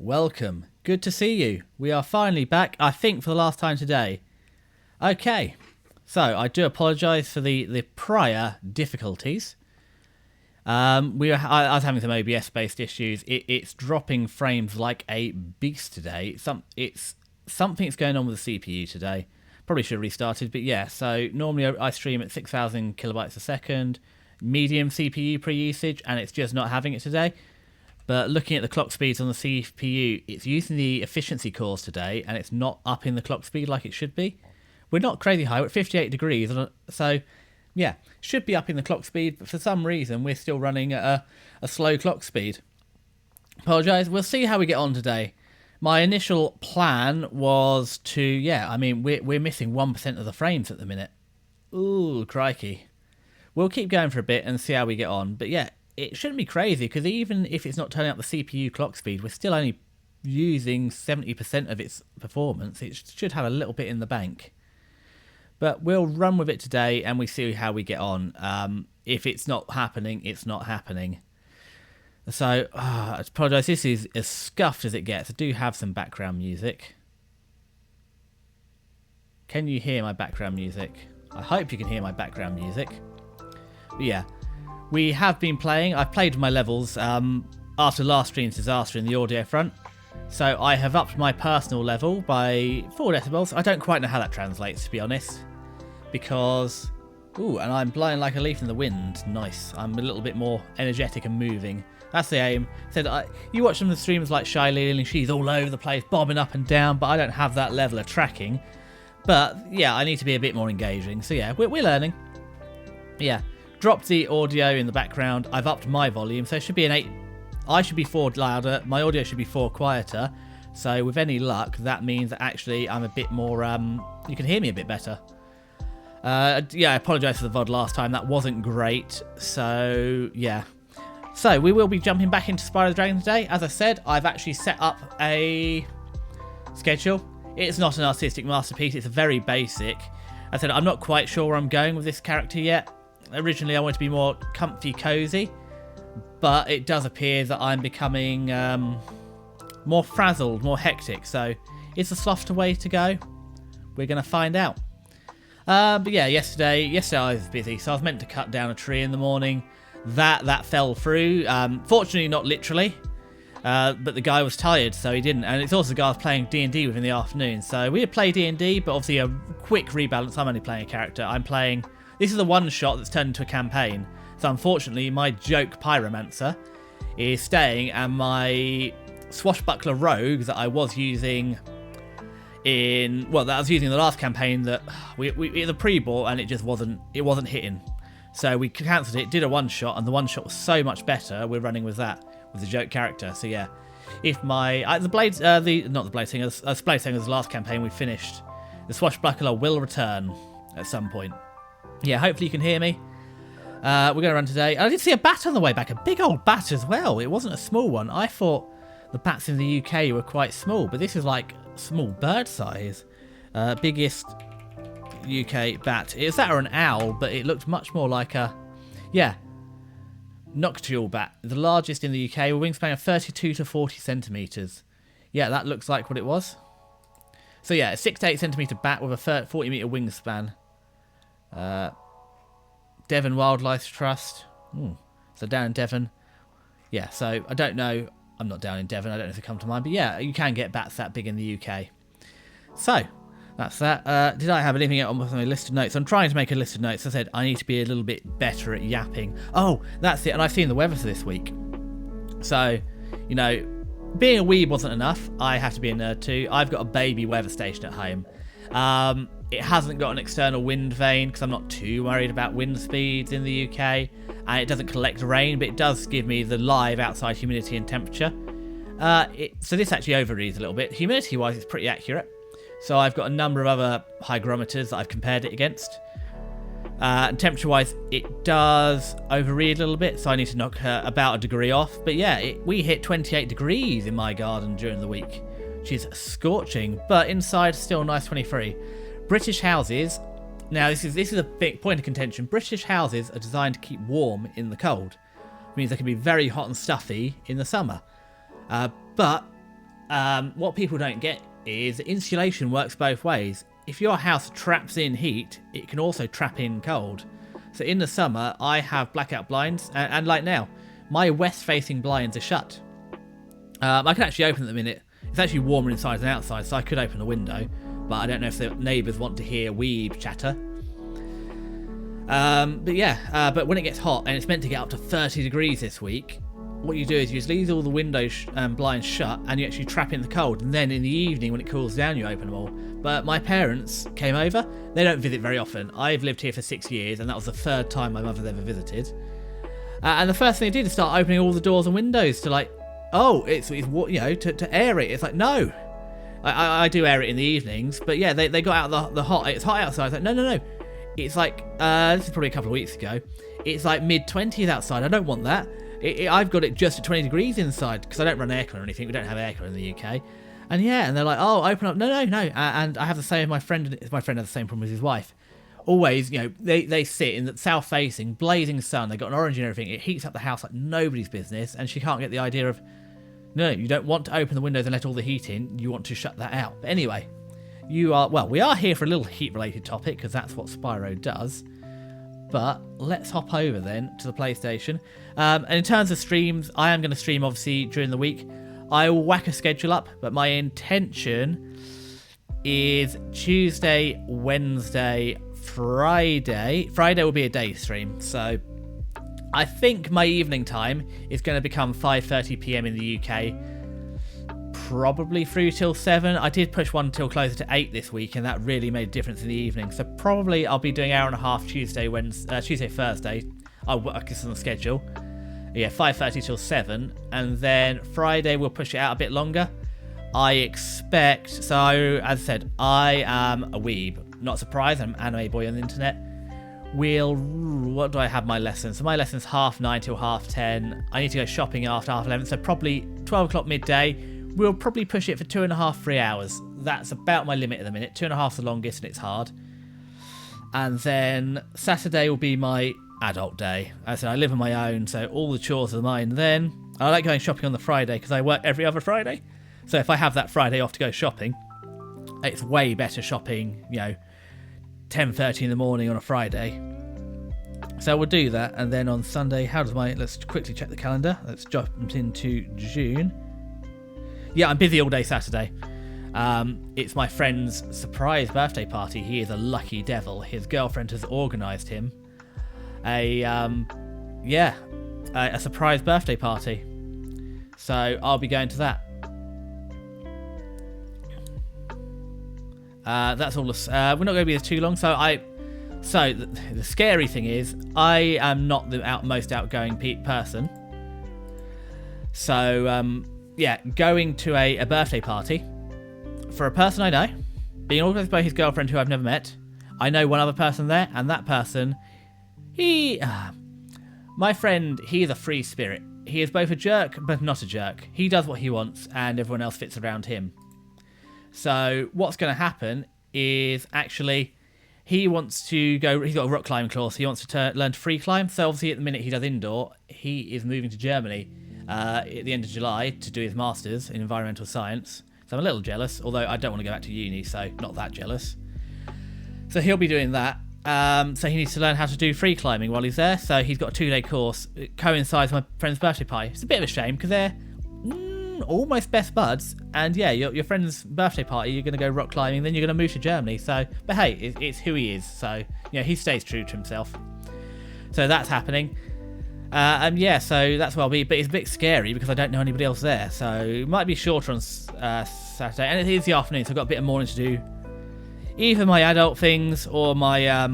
welcome. Good to see you. We are finally back, I think, for the last time today. Okay, so I do apologise for the prior difficulties. I was having some OBS-based issues. It's dropping frames like a beast today. Something's going on with the CPU today. Probably should have restarted, but yeah. So normally I stream at 6,000 kilobytes a second, medium CPU pre-usage, and it's just not having it today. But looking at the clock speeds on the CPU, it's using the efficiency cores today, and it's not upping the clock speed like it should be. We're not crazy high, we're at 58 degrees, so yeah, should be upping the clock speed, but for some reason we're still running at a slow clock speed. Apologise, we'll see how we get on today. My initial plan was to, we're missing 1% of the frames at the minute. Ooh, crikey. We'll keep going for a bit and see how we get on, but yeah, it shouldn't be crazy, because even if it's not turning up the CPU clock speed, we're still only using 70% of its performance. It should have a little bit in the bank. But we'll run with it today and we see how we get on. If it's not happening, it's not happening. So, I apologise, this is as scuffed as it gets. I do have some background music. Can you hear my background music? I hope you can hear my background music. But yeah, we have been playing. I've played my levels after last stream's disaster in the audio front. So I have upped my personal level by 4 decibels. I don't quite know how that translates, to be honest. Because, and I'm blowing like a leaf in the wind. Nice. I'm a little bit more energetic and moving. That's the aim. You watch some of the streams like Shy Lily, and she's all over the place, bobbing up and down, but I don't have that level of tracking. But yeah, I need to be a bit more engaging. So yeah, we're learning. Yeah, dropped the audio in the background. I've upped my volume, so it should be an 8. I should be 4 louder. My audio should be 4 quieter. So with any luck, that means that actually I'm a bit more. You can hear me a bit better. I apologise for the VOD last time. That wasn't great. So yeah. So we will be jumping back into Spyro the Dragon today. As I said, I've actually set up a schedule. It's not an artistic masterpiece. It's very basic. I said I'm not quite sure where I'm going with this character yet. Originally, I wanted to be more comfy, cozy, but it does appear that I'm becoming more frazzled, more hectic. So, is the softer way to go? We're going to find out. But yeah, yesterday I was busy, so I was meant to cut down a tree in the morning. That fell through. Fortunately, not literally. But the guy was tired, so he didn't. And it's also the guy I was playing D&D with in the afternoon. So we had played D&D, but obviously a quick rebalance. I'm only playing a character. This is a one-shot that's turned into a campaign. So unfortunately, my joke pyromancer is staying, and my swashbuckler rogue that I was using in the last campaign that we the pre-bought, and it just wasn't hitting. So we cancelled it, did a one-shot, and the one-shot was so much better. We're running with that, with the joke character. So yeah, if my Blade Singer's last campaign we finished, the swashbuckler will return at some point. Yeah, hopefully you can hear me. We're going to run today. I did see a bat on the way back, a big old bat as well. It wasn't a small one. I thought the bats in the UK were quite small, but this is like small bird size. Biggest UK bat. It's that or an owl, but it looked much more like a, nocturnal bat. The largest in the UK, with wingspan of 32 to 40 centimetres. Yeah, that looks like what it was. So yeah, a 6 to 8 centimetre bat with a 40 metre wingspan. Devon Wildlife Trust. So down in Devon. Yeah, so I don't know. I'm not down in Devon. I don't know if they come to mind. But yeah, you can get bats that big in the UK. So, that's that. Did I have anything else on my list of notes? I'm trying to make a list of notes. I said I need to be a little bit better at yapping. Oh, that's it. And I've seen the weather for this week. So, being a weeb wasn't enough. I have to be a nerd too. I've got a baby weather station at home. It hasn't got an external wind vane because I'm not too worried about wind speeds in the UK, and it doesn't collect rain, but it does give me the live outside humidity and temperature. So this actually overreads a little bit. Humidity wise, it's pretty accurate. So I've got a number of other hygrometers that I've compared it against. And temperature wise, it does overread a little bit, so I need to knock about a degree off. But yeah, we hit 28 degrees in my garden during the week, which is scorching, but inside still nice 23. British houses, now this is a big point of contention. British houses are designed to keep warm in the cold. It means they can be very hot and stuffy in the summer. But what people don't get is insulation works both ways. If your house traps in heat, it can also trap in cold. So in the summer, I have blackout blinds, and like now, my west-facing blinds are shut. I can actually open them in it. It's actually warmer inside than outside, so I could open the window, but I don't know if the neighbours want to hear weeb chatter. But when it gets hot, and it's meant to get up to 30 degrees this week, what you do is you just leave all the windows blinds shut, and you actually trap in the cold, and then in the evening when it cools down, you open them all. But my parents came over. They don't visit very often. I've lived here for 6 years, and that was the third time my mother's ever visited. And the first thing they did is start opening all the doors and windows to to air it. It's like, no. I do air it in the evenings, but yeah, they got out the hot. It's hot outside. It's like, no. It's like, this is probably a couple of weeks ago. It's like mid-20s outside. I don't want that. I've got it just at 20 degrees inside because I don't run aircon or anything. We don't have aircon in the UK. And yeah, and they're like, oh, open up. No. And I have the same, my friend has the same problem as his wife. Always, they sit in the south-facing, blazing sun. They've got an orange and everything. It heats up the house like nobody's business. And she can't get the idea of, no, you don't want to open the windows and let all the heat in. You want to shut that out. But anyway, we are here for a little heat-related topic because that's what Spyro does. But let's hop over then to the PlayStation. And in terms of streams, I am going to stream obviously during the week. I will whack a schedule up, but my intention is Tuesday, Wednesday, Friday. Friday will be a day stream, so I think my evening time is going to become 5:30 p.m. in the UK, probably through till 7. I did push one till closer to 8 this week, and that really made a difference in the evening. So probably I'll be doing an hour and a half Tuesday, Thursday. I'll guess on the schedule. Yeah, 5:30 till 7, and then Friday we'll push it out a bit longer. I expect, so as I said, I am a weeb. Not surprised, I'm an anime boy on the internet. What do I have my lessons? So my lesson's 9:30 till 10:30. I need to go shopping after 11:30, so probably 12 o'clock midday. We'll probably push it for 2.5-3 hours. That's about my limit at the minute. 2.5 is the longest, and it's hard. And then Saturday will be my adult day. As I said, I live on my own, so all the chores are mine then. I like going shopping on the Friday because I work every other Friday. So if I have that Friday off to go shopping, it's way better shopping, 10:30 in the morning on a Friday. So we'll do that, and then on Sunday, let's quickly check the calendar. Let's jump into June. Yeah, I'm busy all day Saturday. It's my friend's surprise birthday party. He is a lucky devil. His girlfriend has organised him a surprise birthday party. So I'll be going to that. That's all. We're not going to be there too long. So the scary thing is, I am not the most outgoing person. So going to a birthday party for a person I know, being organised by his girlfriend who I've never met. I know one other person there, and that person, my friend, he is a free spirit. He is both a jerk, but not a jerk. He does what he wants, and everyone else fits around him. So what's going to happen is actually he wants to go. He's got a rock climbing course. He wants to learn to free climb. So obviously at the minute he does indoor. He is moving to Germany at the end of July to do his masters in environmental science. So I'm a little jealous, although I don't want to go back to uni, so not that jealous. So he'll be doing that. So he needs to learn how to do free climbing while he's there. So he's got a 2-day course. It coincides with my friend's birthday party. It's a bit of a shame because they're almost best buds. And yeah, your friend's birthday party, you're going to go rock climbing, then you're going to move to Germany. So, but hey, it's who he is. So he stays true to himself. So that's happening. So that's where I'll be. But it's a bit scary because I don't know anybody else there. So it might be shorter on Saturday. And it is the afternoon, so I've got a bit of morning to do. Either my adult things or my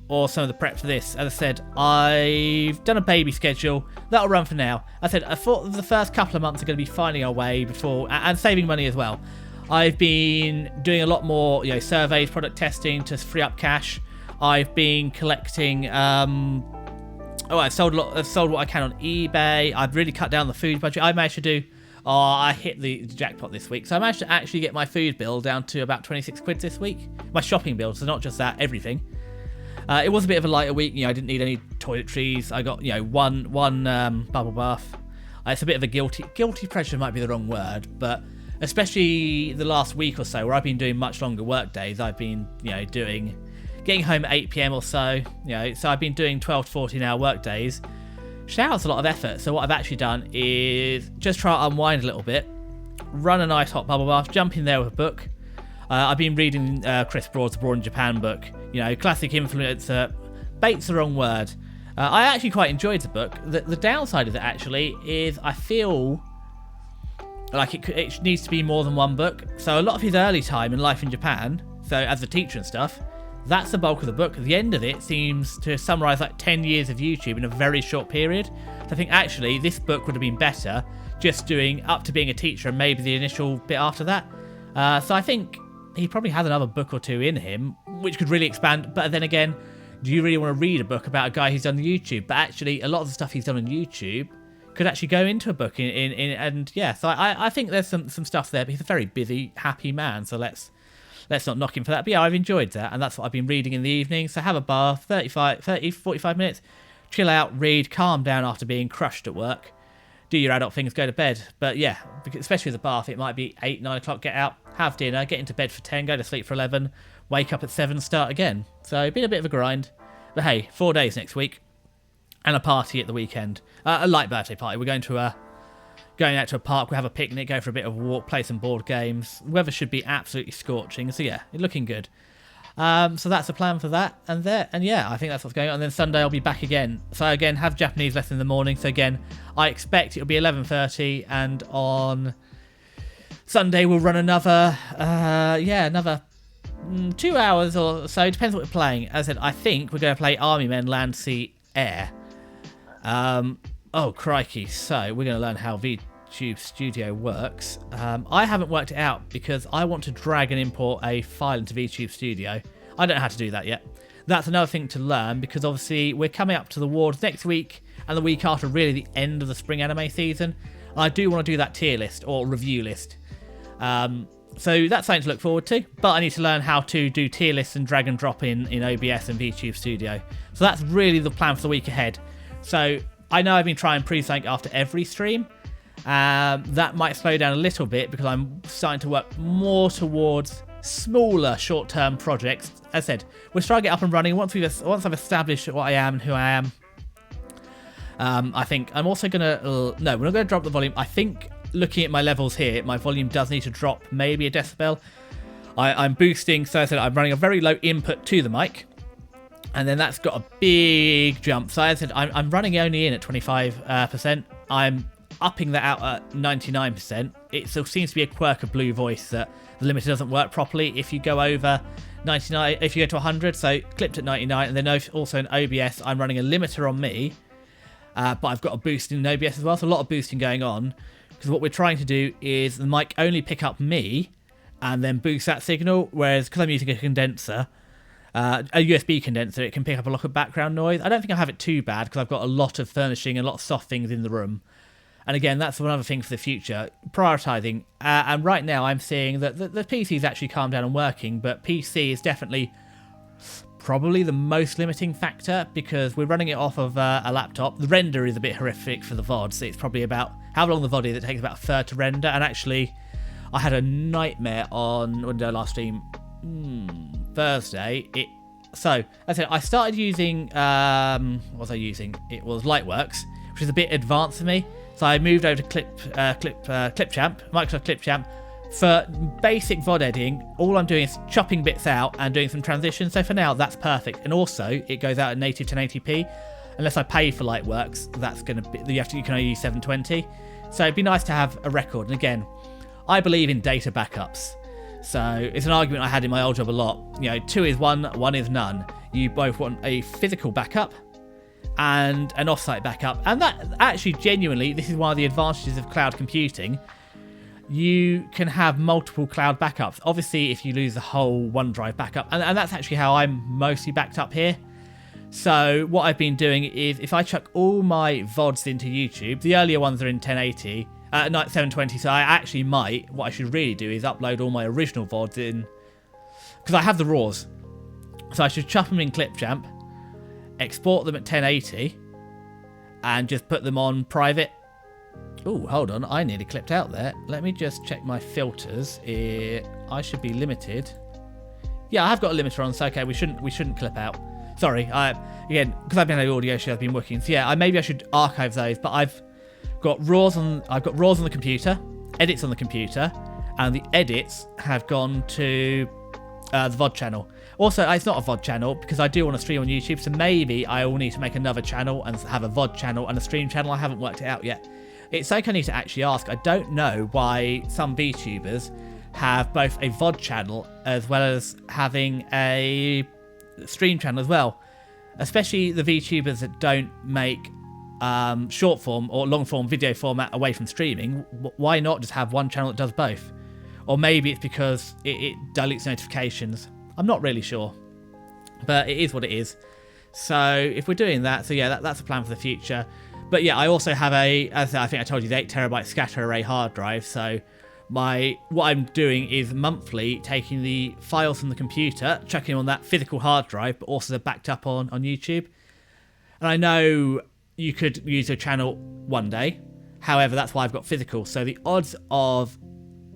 or some of the prep for this. As I said, I've done a baby schedule. That'll run for now. I thought the first couple of months are going to be finding our way before and saving money as well. I've been doing a lot more, surveys, product testing to free up cash. I've been collecting. I've sold what I can on eBay. I've really cut down the food budget. I managed to do. I hit the jackpot this week. So I managed to actually get my food bill down to about 26 quid this week. My shopping bill, so not just that, everything. It was a bit of a lighter week. I didn't need any toiletries. I got, one bubble bath. It's a bit of a guilty pleasure might be the wrong word, but especially the last week or so, where I've been doing much longer work days. I've been, getting home at 8 p.m. or so, so I've been doing 12 to 14 hour work days. Shower's a lot of effort. So what I've actually done is just try to unwind a little bit, run a nice hot bubble bath, jump in there with a book. I've been reading Chris Broad's Abroad in Japan book, classic influencer. Bait's the wrong word. I actually quite enjoyed the book. The downside of it actually is I feel like it needs to be more than one book. So a lot of his early time in life in Japan, so as a teacher and stuff, that's the bulk of the book. The end of it seems to summarise like 10 years of YouTube in a very short period. So I think actually this book would have been better just doing up to being a teacher and maybe the initial bit after that. So I think he probably has another book or two in him, which could really expand. But then again, do you really want to read a book about a guy who's done YouTube? But actually, a lot of the stuff he's done on YouTube could actually go into a book. So I think there's some stuff there. But he's a very busy, happy man. So let's not knock him for that. But yeah, I've enjoyed that. And that's what I've been reading in the evening. So have a bath, 45 minutes, chill out, read, calm down after being crushed at work. Do your adult things, go to bed. But yeah, especially with the bath, it might be 8, 9 o'clock, get out, have dinner, get into bed for 10, go to sleep for 11, wake up at 7, start again. So been a bit of a grind. But hey, 4 days next week and a party at the weekend. A light birthday party. We're going out to a park, we'll have a picnic, go for a bit of a walk, play some board games. Weather should be absolutely scorching. So yeah, it's looking good. So that's the plan for that. And yeah, I think that's what's going on. And then Sunday I'll be back again. So again, have Japanese lesson in the morning. So again, I expect it'll be 11:30, and on Sunday we'll run another 2 hours or so. Depends what we're playing. As I said, I think we're going to play Army Men, Land, Sea, Air. Oh crikey! So we're going to learn how VTube Studio works. I haven't worked it out because I want to drag and import a file into VTube Studio. I don't know how to do that yet. That's another thing to learn, because obviously we're coming up to the awards next week and the week after, really the end of the spring anime season. I do want to do that tier list or review list. So that's something to look forward to, but I need to learn how to do tier lists and drag and drop in OBS and VTube Studio. So that's really the plan for the week ahead. So I know I've been trying pre-sync after every stream. That might slow down a little bit because I'm starting to work more towards smaller short-term projects. As I said, we're trying to get up and running. Once I've established what I am and who I am, I think I'm also going to... no, we're not going to drop the volume. I think looking at my levels here, my volume does need to drop maybe a decibel. I'm boosting, so I said I'm running a very low input to the mic. And then that's got a big jump. So as I said, I'm running only in at 25%. I'm upping that out at 99%. It still seems to be a quirk of Blue Voice that the limiter doesn't work properly if you go over 99, if you go to 100. So clipped at 99, and then also in OBS, I'm running a limiter on me, but I've got a boost in OBS as well. So a lot of boosting going on, because what we're trying to do is the mic only pick up me and then boost that signal, whereas because I'm using a condenser, a USB condenser, it can pick up a lot of background noise. I don't think I have it too bad because I've got a lot of furnishing and a lot of soft things in the room. And again, that's another thing for the future, prioritising. And right now I'm seeing that the PC's actually calmed down and working, but PC is definitely probably the most limiting factor because we're running it off of a laptop. The render is a bit horrific for the VODs. It's probably about, how long the VOD is, it takes about a third to render. And actually, I had a nightmare on, when did I last stream? Thursday. So, as I said, I started using, what was I using? It was Lightworks, which is a bit advanced for me. So I moved over to Clipchamp, Microsoft Clipchamp. For basic VOD editing, all I'm doing is chopping bits out and doing some transitions. So for now, that's perfect. And also, it goes out at native 1080p. Unless I pay for Lightworks, that's going to be, you can only use 720. So it'd be nice to have a record. And again, I believe in data backups. So it's an argument I had in my old job a lot. 2 is 1, 1 is none. You both want a physical backup and an offsite backup. And that actually, genuinely, this is one of the advantages of cloud computing. You can have multiple cloud backups. Obviously, if you lose the whole OneDrive backup, and that's actually how I'm mostly backed up here. So what I've been doing is, if I chuck all my VODs into YouTube, the earlier ones are in 1080, 720, so I actually might, what I should really do is upload all my original VODs in, because I have the RAWs. So I should chuck them in Clipchamp, export them at 1080, and just put them on private. Oh, hold on. I nearly clipped out there. Let me just check my filters. I should be limited. Yeah, I have got a limiter on, so okay, we shouldn't clip out. Sorry, again, because I've been at the audio show, I've been working. So yeah, maybe I should archive those, but I've got raws on the computer, edits on the computer, and the edits have gone to the VOD channel. Also, it's not a VOD channel because I do want to stream on YouTube, so maybe I will need to make another channel and have a VOD channel and a stream channel. I haven't worked it out yet. It's something I need to actually ask. I don't know why some VTubers have both a VOD channel as well as having a stream channel as well. Especially the VTubers that don't make short form or long form video format away from streaming. Why not just have one channel that does both? Or maybe it's because it deletes notifications. I'm not really sure. But it is what it is. So if we're doing that, so yeah, that's a plan for the future. But yeah, I also have as I think I told you, the 8TB scatter array hard drive. So what I'm doing is monthly taking the files from the computer, chucking on that physical hard drive, but also they're backed up on YouTube. And I know you could use a channel one day. However, that's why I've got physical. So the odds of,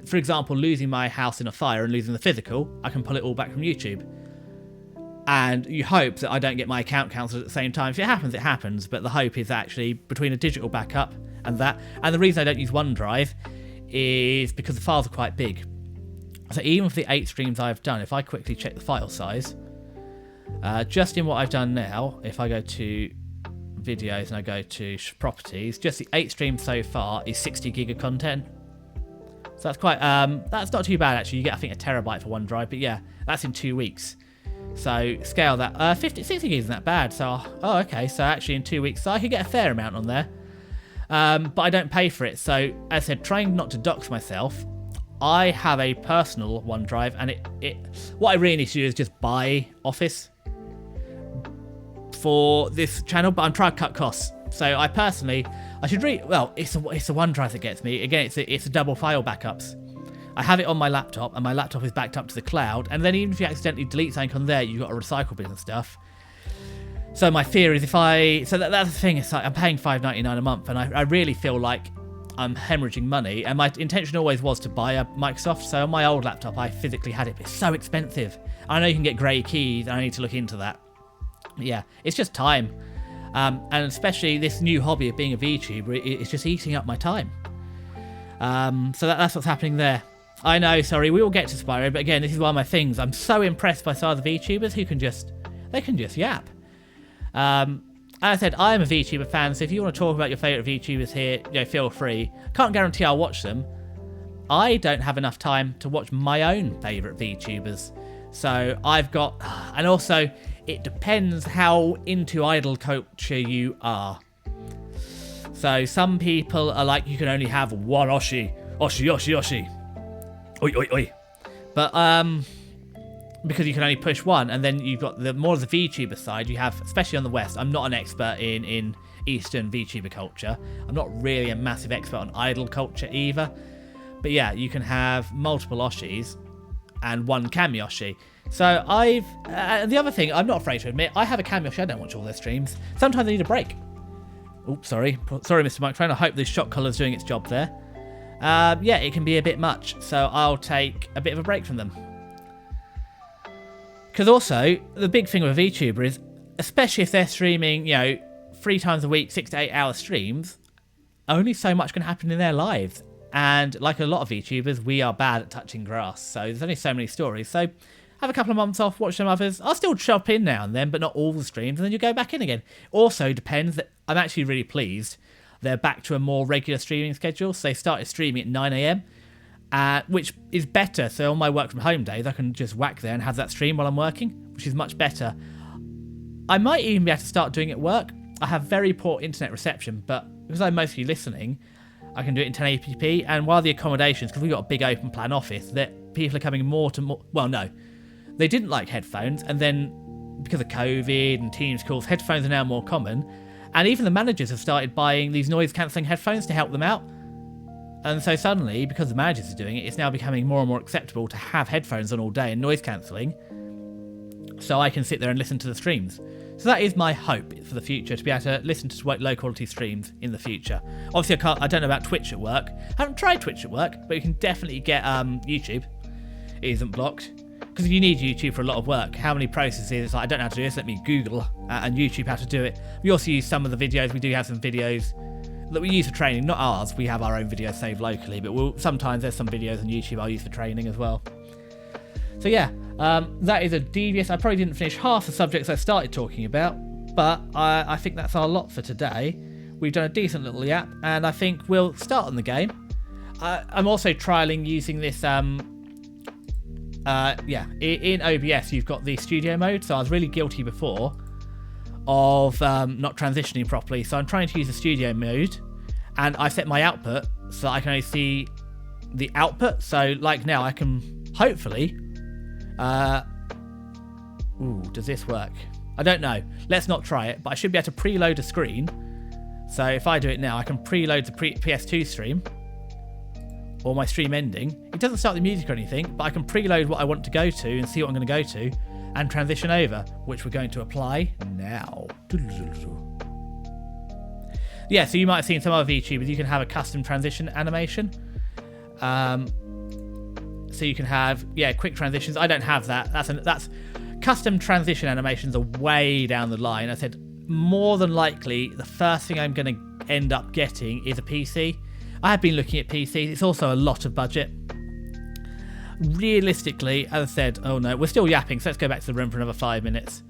for example, losing my house in a fire and losing the physical, I can pull it all back from YouTube. And you hope that I don't get my account cancelled at the same time. If it happens, it happens. But the hope is actually between a digital backup and that. And the reason I don't use OneDrive is because the files are quite big. So even for the 8 streams I've done, if I quickly check the file size, just in what I've done now, if I go to videos and I go to properties, just the 8 streams so far is 60 gig of content. So that's quite, that's not too bad actually. You get, I think, a terabyte for OneDrive, but yeah, that's in 2 weeks. So scale that, 60 gigs isn't that bad. So, oh, okay, so actually in 2 weeks, so I could get a fair amount on there. But I don't pay for it. So as I said, trying not to dox myself, I have a personal OneDrive, and what I really need to do is just buy Office for this channel, but I'm trying to cut costs. So I should well, it's a OneDrive that gets me. Again, it's a double file backups. I have it on my laptop, and my laptop is backed up to the cloud, and then even if you accidentally delete something on there, you've got to recycle bits and stuff. So my fear is that's the thing, it's like I'm paying $5.99 a month, and I really feel like I'm hemorrhaging money, and my intention always was to buy a Microsoft. So on my old laptop, I physically had it, but it's so expensive. I know you can get grey keys, and I need to look into that. But yeah, it's just time. And especially this new hobby of being a VTuber, it's just eating up my time. So that's what's happening there. I know, sorry, we will get to Spyro, but again, this is one of my things. I'm so impressed by some of the VTubers who can just yap. As I said, I am a VTuber fan, so if you want to talk about your favourite VTubers here, feel free. Can't guarantee I'll watch them. I don't have enough time to watch my own favourite VTubers. So I've got, and also, it depends how into idol culture you are. So some people are like, you can only have one Oshi. Oshi. Oi, oi, oi. But, because you can only push one, and then you've got the more of the VTuber side you have, especially on the West. I'm not an expert in Eastern VTuber culture. I'm not really a massive expert on idol culture either. But yeah, you can have multiple Oshis and one Kami-Oshi. So the other thing, I'm not afraid to admit, I have a Kami-Oshi. I don't watch all their streams. Sometimes I need a break. Oops, sorry, Mr. Microphone. I hope this shot collar's doing its job there. Yeah, it can be a bit much, so I'll take a bit of a break from them. Because also, the big thing with a VTuber is, especially if they're streaming, 3 times a week, 6 to 8 hour streams, only so much can happen in their lives. And like a lot of VTubers, we are bad at touching grass, so there's only so many stories. So have a couple of months off, watch some others. I'll still chop in now and then, but not all the streams, and then you go back in again. Also depends that I'm actually really pleased they're back to a more regular streaming schedule. So they started streaming at 9 AM, which is better. So on my work from home days, I can just whack there and have that stream while I'm working, which is much better. I might even be able to start doing it at work. I have very poor internet reception, but because I'm mostly listening, I can do it in 1080p. And while the accommodations, because we've got a big open plan office, that people are coming more, well, no, they didn't like headphones, and then because of COVID and Teams calls, headphones are now more common. And even the managers have started buying these noise-cancelling headphones to help them out. And so suddenly, because the managers are doing it, it's now becoming more and more acceptable to have headphones on all day and noise-cancelling, so I can sit there and listen to the streams. So that is my hope for the future, to be able to listen to low quality streams in the future. Obviously, I don't know about Twitch at work. I haven't tried Twitch at work, but you can definitely get YouTube. It isn't blocked. Because you need YouTube for a lot of work. How many processes? It's like, I don't know how to do this. Let me Google and YouTube how to do it. We also use some of the videos. We do have some videos that we use for training. Not ours. We have our own videos saved locally. But sometimes there's some videos on YouTube I'll use for training as well. So yeah, that is a devious. I probably didn't finish half the subjects I started talking about. But I think that's our lot for today. We've done a decent little yap. And I think we'll start on the game. I'm also trialling using this... in OBS you've got the studio mode, so I was really guilty before of not transitioning properly, so I'm trying to use the studio mode, and I set my output so that I can only see the output. So like now I can hopefully does this work? I don't know, let's not try it, but I should be able to preload a screen. So if I do it now, I can preload the PS2 stream or my stream ending. It doesn't start the music or anything, but I can preload what I want to go to and see what I'm going to go to and transition over, which we're going to apply now. Yeah, so you might have seen some other VTubers, you can have a custom transition animation. So you can have, quick transitions. I don't have that. That's custom transition animations are way down the line. I said more than likely the first thing I'm going to end up getting is a PC. I have been looking at PCs. It's also a lot of budget. Realistically, as I said, oh no, we're still yapping, so let's go back to the room for another 5 minutes.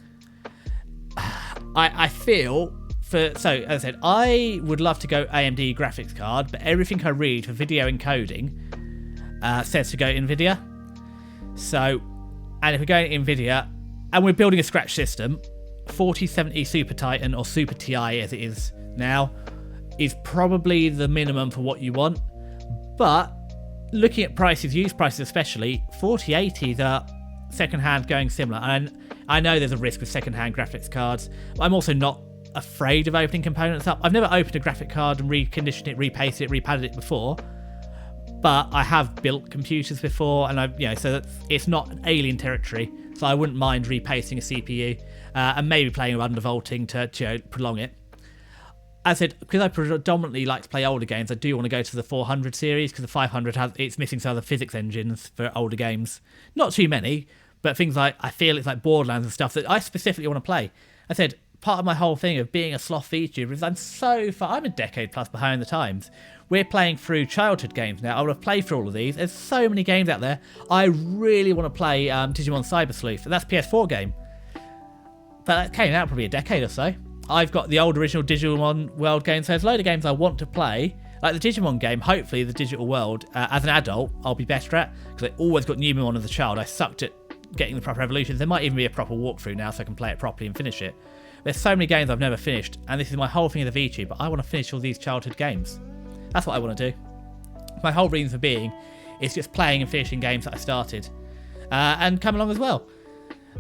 I feel, as I said, I would love to go AMD graphics card, but everything I read for video encoding says to go NVIDIA. So, and if we're going NVIDIA, and we're building a scratch system, 4070 Super Titan, or Super Ti as it is now, is probably the minimum for what you want. But looking at prices, used prices especially, 4080s are second-hand going similar. And I know there's a risk with second-hand graphics cards, but I'm also not afraid of opening components up. I've never opened a graphic card and reconditioned it, repasted it, repadded it before, but I have built computers before, and so it's not alien territory. So I wouldn't mind repasting a CPU and maybe playing with undervolting to prolong it. As I said, because I predominantly like to play older games, I do want to go to the 400 series, because the 500 it's missing some of the physics engines for older games. Not too many, but things like, I feel it's like Borderlands and stuff that I specifically want to play. I said, part of my whole thing of being a sloth VTuber is I'm a decade plus behind the times. We're playing through childhood games now. I want to play through all of these. There's so many games out there. I really want to play Digimon Cyber Sleuth, and that's a PS4 game. But that came out probably a decade or so. I've got the old original Digimon World game, so there's a load of games I want to play. Like the Digimon game, hopefully the Digital World, as an adult, I'll be better at, because I always got Numemon as a child. I sucked at getting the proper evolutions. There might even be a proper walkthrough now, so I can play it properly and finish it. There's so many games I've never finished, and this is my whole thing as a VTuber. I want to finish all these childhood games. That's what I want to do. My whole reason for being is just playing and finishing games that I started. And come along as well.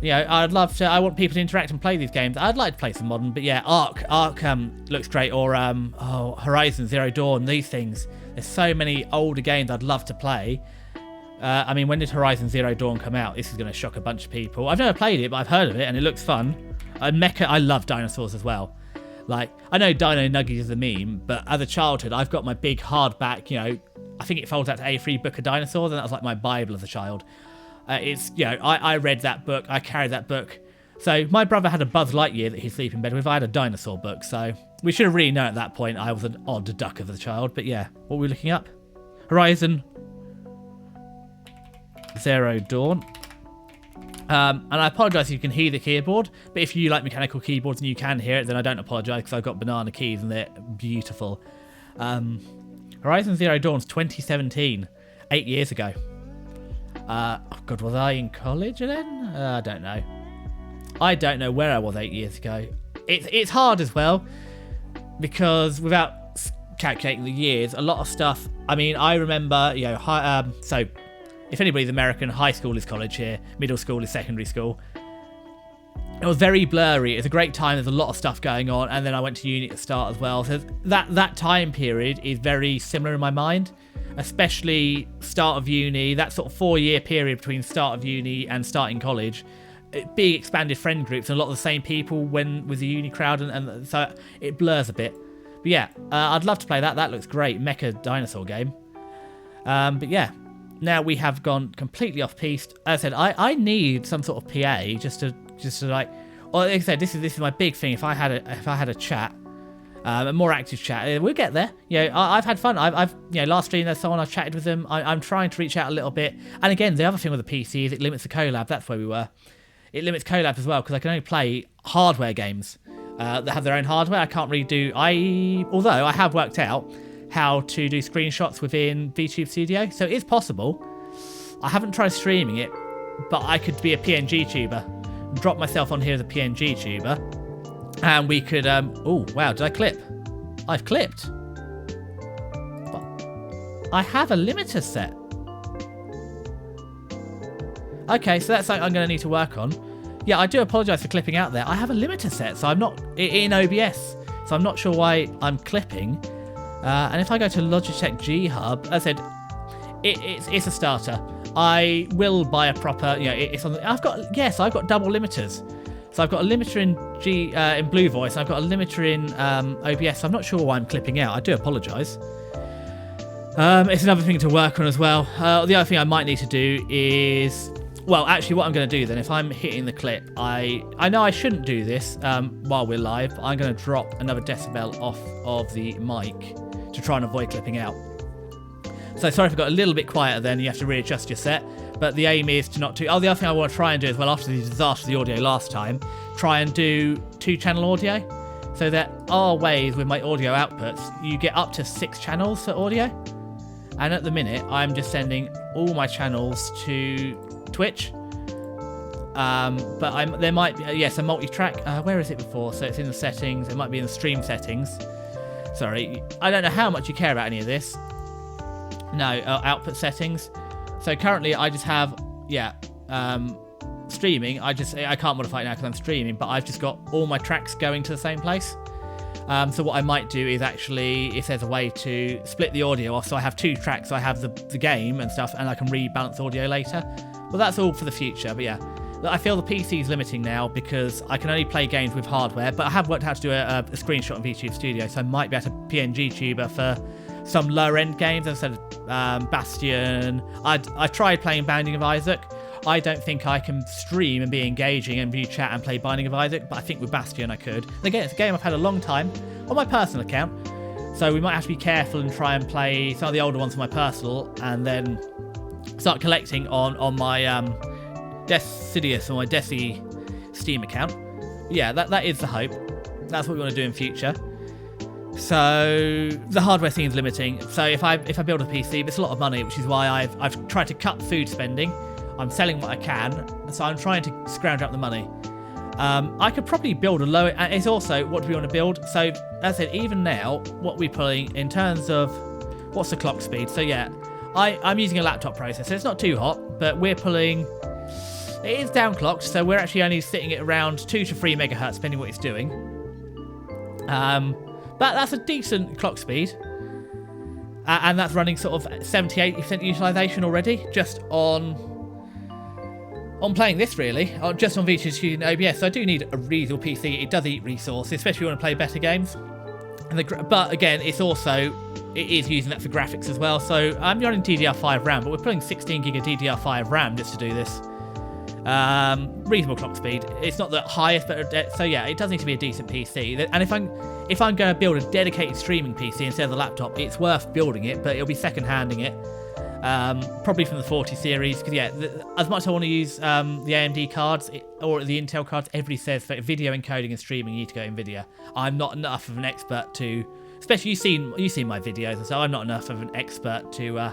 I'd love to. I want people to interact and play these games. I'd like to play some modern, but yeah, Ark looks great, or Horizon Zero Dawn. These things. There's so many older games I'd love to play. When did Horizon Zero Dawn come out? This is going to shock a bunch of people. I've never played it, but I've heard of it, and it looks fun. And Mecha, I love dinosaurs as well. Like, I know Dino Nuggies is a meme, but as a childhood, I've got my big hardback. I think it folds out to A3 book of dinosaurs, and that was like my Bible as a child. I read that book, I carried that book. So my brother had a Buzz Lightyear that he'd sleep in bed with. I had a dinosaur book, so we should have really known at that point I was an odd duck as a child. But yeah, what were we looking up? Horizon Zero Dawn. And I apologise if you can hear the keyboard, but if you like mechanical keyboards and you can hear it, then I don't apologise, because I've got banana keys and they're beautiful. Horizon Zero Dawn's 2017, 8 years ago. God, was I in college then? I don't know. I don't know where I was 8 years ago. It's hard as well, because without calculating the years, a lot of stuff. I remember, so if anybody's American, high school is college here, middle school is secondary school. It was very blurry. It's a great time. There's a lot of stuff going on, and then I went to uni at the start as well. So that time period is very similar in my mind. Especially start of uni, that sort of 4-year period between start of uni and starting college, big expanded friend groups and a lot of the same people when with the uni crowd, and so it blurs a bit. But yeah, I'd love to play that. That looks great. Mecha dinosaur game. But yeah, now we have gone completely off piste. As I said, I need some sort of PA just to like. Well, like I said, this is my big thing. If I had a chat, a more active chat, we'll get there. I've had fun. I've last stream there's someone I've chatted with them. I'm trying to reach out a little bit. And again, the other thing with the PC is it limits the collab. That's where we were. It limits collab as well because I can only play hardware games that have their own hardware. I can't really do. Although I have worked out how to do screenshots within VTube Studio, so it is possible. I haven't tried streaming it, but I could be a PNG tuber, drop myself on here as a PNG tuber, and we could. Oh wow, did I clip? I've clipped. But I have a limiter set. Okay, so that's something I'm going to need to work on. Yeah, I do apologise for clipping out there. I have a limiter set, so I'm not in OBS, so I'm not sure why I'm clipping. And if I go to Logitech G Hub, as I said, it's a starter. I will buy a proper, it's on. I've got double limiters. So I've got a limiter in Blue Voice, and I've got a limiter in OBS. So I'm not sure why I'm clipping out. I do apologise. It's another thing to work on as well. The other thing I might need to do is, well, actually, what I'm going to do then, if I'm hitting the clip, I know I shouldn't do this while we're live, but I'm going to drop another decibel off of the mic to try and avoid clipping out. So sorry if I got a little bit quieter then, you have to readjust your set, but the aim is to not do... Oh, the other thing I want to try and do as well, after the disaster of the audio last time, try and do 2-channel audio. So there are ways with my audio outputs, you get up to 6 channels for audio. And at the minute, I'm just sending all my channels to Twitch. But there might be... yes, a multi-track. Where is it before? So it's in the settings. It might be in the stream settings. Sorry, I don't know how much you care about any of this. No, output settings. So currently I just have, streaming. I can't modify it now because I'm streaming, but I've just got all my tracks going to the same place. So what I might do is actually, if there's a way to split the audio off, so I have 2 tracks, so I have the game and stuff, and I can rebalance audio later. Well, that's all for the future, but yeah. I feel the PC is limiting now because I can only play games with hardware, but I have worked out to do a screenshot on VTube Studio, so I might be able to PNG tuber for some lower end games. As I said, Bastion. I tried playing Binding of Isaac. I don't think I can stream and be engaging and view chat and play Binding of Isaac, but I think with Bastion I could. And again, it's a game I've had a long time on my personal account, so we might have to be careful and try and play some of the older ones on my personal, and then start collecting on my Decidius or my Deci Steam account. Yeah, that is the hope. That's what we want to do in future. So the hardware scene is limiting. So if I build a PC, it's a lot of money, which is why I've tried to cut food spending. I'm selling what I can, so I'm trying to scrounge up the money. I could probably build a lower. It's also what do we want to build. So as I said, even now, what we're pulling in terms of what's the clock speed. So yeah, I'm using a laptop processor. It's not too hot, but we're pulling. It is downclocked, so we're actually only sitting at around 2 to 3 megahertz, depending what it's doing. But that's a decent clock speed. And that's running sort of 70-80% utilization already, just on playing this, really. Just on VTube Studio and OBS. So I do need a reasonable PC. It does eat resources, especially when I play better games. But again, it is using that for graphics as well. So I'm running DDR5 RAM, but we're putting 16 gig of DDR5 RAM just to do this. Reasonable clock speed. It's not the highest, but so yeah, it does need to be a decent PC. And if I'm going to build a dedicated streaming PC instead of the laptop, it's worth building it, but it'll be second-handing it. Probably from the 40 series, because yeah, as much as I want to use the AMD cards or the Intel cards, everybody says for video encoding and streaming you need to go NVIDIA. I'm not enough of an expert to, especially you've seen my videos, and so I'm not enough of an expert to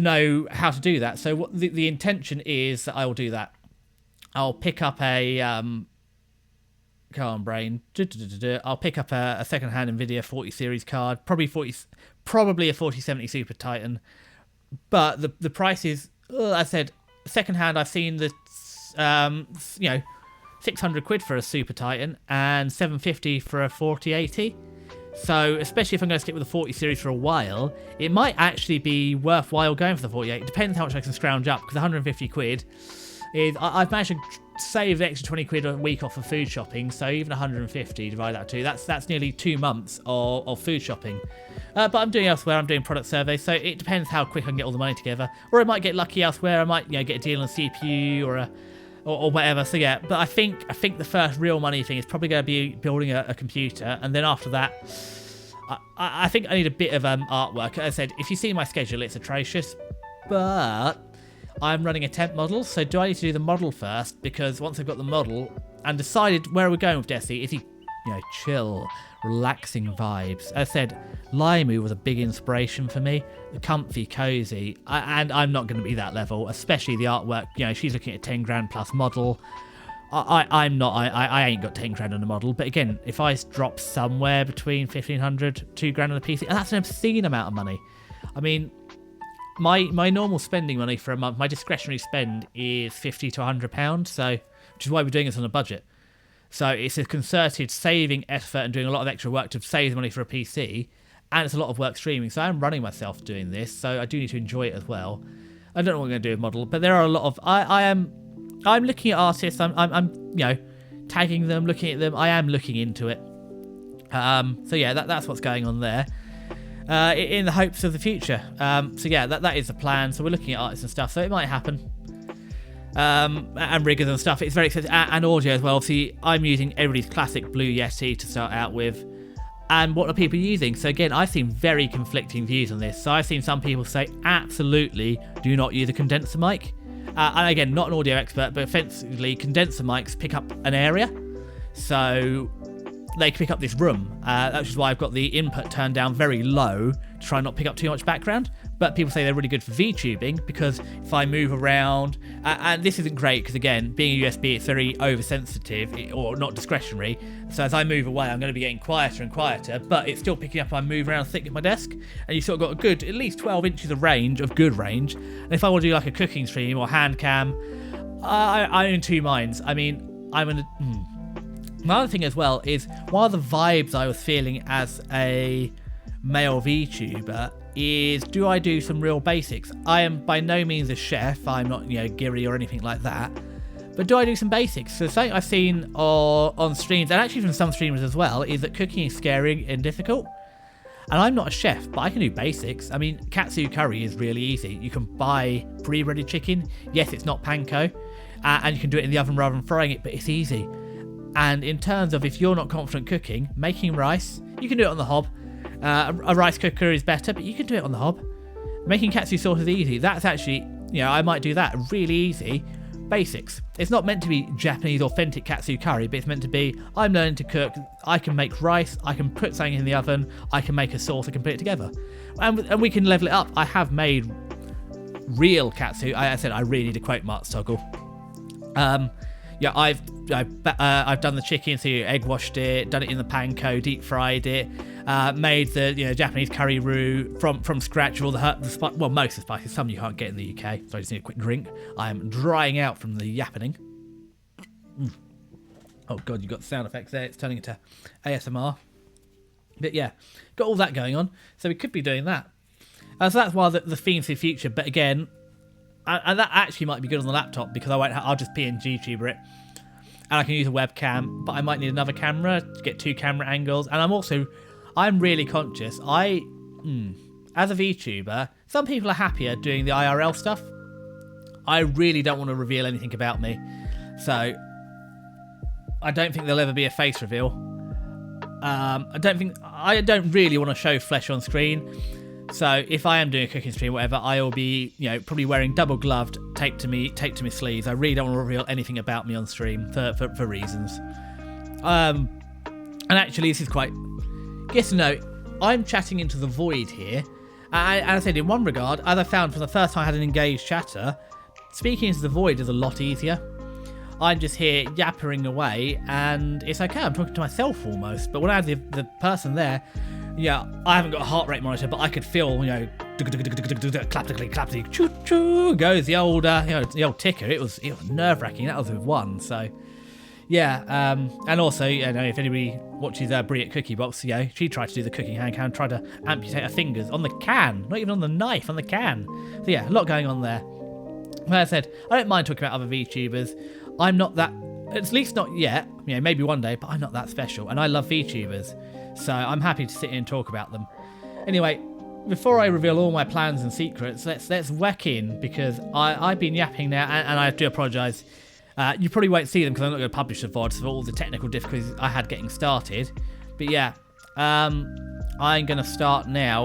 know how to do that. So what the intention is that I will do that. I'll pick up a come on brain. I'll pick up a second-hand NVIDIA 40 series card, probably a 4070 Super Titan. But the price is, as I said, second-hand. I've seen the 600 quid for a Super Titan and 750 for a 4080. So, especially if I'm going to stick with the 40 series for a while, it might actually be worthwhile going for the 48. It depends how much I can scrounge up, because 150 quid, is I've managed to save the extra 20 quid a week off of food shopping, so even 150 divide that to that's nearly 2 months of food shopping. But I'm doing elsewhere. I'm doing product surveys, so it depends how quick I can get all the money together. Or I might get lucky elsewhere. I might get a deal on CPU or whatever. So yeah, but I think the first real money thing is probably going to be building a computer, and then after that, I think I need a bit of artwork. As I said, if you see my schedule, it's atrocious, but I'm running a temp model, so do I need to do the model first? Because once I've got the model and decided where we're going with Desi, is he, chill, relaxing vibes. As I said, Limu was a big inspiration for me. Comfy, cozy, and I'm not going to be that level, especially the artwork. She's looking at 10 grand plus model. I'm not. I ain't got 10 grand on a model. But again, if I drop somewhere between 1,500, 2 grand on a PC, and that's an obscene amount of money. I mean, my normal spending money for a month, my discretionary spend is £50 to £100, so which is why we're doing this on a budget. So it's a concerted saving effort and doing a lot of extra work to save the money for a PC, and it's a lot of work streaming. So I'm running myself doing this, so I do need to enjoy it as well. I don't know what I'm going to do with model, but there are a lot of I'm looking at artists. I'm tagging them, looking at them. I am looking into it. So yeah, that's what's going on there. In the hopes of the future. So yeah, that is the plan. So we're looking at artists and stuff, so it might happen. And riggers and stuff. It's very expensive, and audio as well. See, I'm using everybody's classic Blue Yeti to start out with. And what are people using? So again, I've seen very conflicting views on this. So I've seen some people say, absolutely do not use a condenser mic. And again, not an audio expert, but effectively condenser mics pick up an area. So they pick up this room. Which is why I've got the input turned down very low to try and not pick up too much background. But people say they're really good for VTubing because if I move around, and this isn't great because again, being a USB, it's very oversensitive or not discretionary. So as I move away, I'm going to be getting quieter and quieter, but it's still picking up if I move around thick at my desk. And you've sort of got a good, at least 12 inches of range, of good range. And if I want to do like a cooking stream or hand cam, I'm in two minds. I mean, I'm in Another thing as well is one of the vibes I was feeling as a male VTuber is, do I do some real basics? I am by no means a chef. I'm not, Giri or anything like that. But do I do some basics? So something I've seen on streams, and actually from some streamers as well, is that cooking is scary and difficult. And I'm not a chef, but I can do basics. I mean, katsu curry is really easy. You can buy pre-ready chicken. Yes, it's not panko. And you can do it in the oven rather than frying it, but it's easy. And in terms of if you're not confident cooking, making rice, you can do it on the hob. A rice cooker is better, but you can do it on the hob. Making katsu sauce is easy. That's actually, I might do that. Really easy. Basics. It's not meant to be Japanese authentic katsu curry, but it's meant to be, I'm learning to cook. I can make rice. I can put something in the oven. I can make a sauce. I can put it together. And we can level it up. I have made real katsu. I said I really need to quote Mark Stoggle. I've done the chicken, so egg washed it, done it in the panko, deep fried it, made the Japanese curry roux from scratch with all the most of the spices. Some you can't get in the UK, so I just need a quick drink. I am drying out from the yapping. Oh god, you got the sound effects there. It's turning into ASMR. But yeah, got all that going on, so we could be doing that. So that's why the theme for the future. But again, and that actually might be good on the laptop because I'll just PNG tuber it. And I can use a webcam, but I might need another camera to get 2 camera angles. And I'm really conscious. As a VTuber, some people are happier doing the IRL stuff. I really don't want to reveal anything about me. So, I don't think there'll ever be a face reveal. I don't really want to show flesh on screen. So if I am doing a cooking stream or whatever, I will be, probably wearing double gloved, taped to my sleeves. I really don't want to reveal anything about me on stream for reasons. And actually, this is quite, yes and no. I'm chatting into the void here. And I said, in one regard, as I found from the first time I had an engaged chatter, speaking into the void is a lot easier. I'm just here yappering away, and it's okay. I'm talking to myself almost. But when I have the person there, I haven't got a heart rate monitor, but I could feel, claptically, choo choo goes the old ticker. It was nerve wracking. That was with one. So, yeah. And also, if anybody watches Brie at Cookie Box, she tried to do the cooking hand can, tried to amputate her fingers on the can, not even on the knife, on the can. So yeah, a lot going on there. Like I said, I don't mind talking about other VTubers. I'm not that, at least not yet, you know, maybe one day, but I'm not that special. And I love VTubers, so I'm happy to sit here and talk about them. Anyway, before I reveal all my plans and secrets, let's whack in, because I've been yapping now, and I do apologise. You probably won't see them because I'm not going to publish the VODs for all the technical difficulties I had getting started. But yeah, I'm going to start now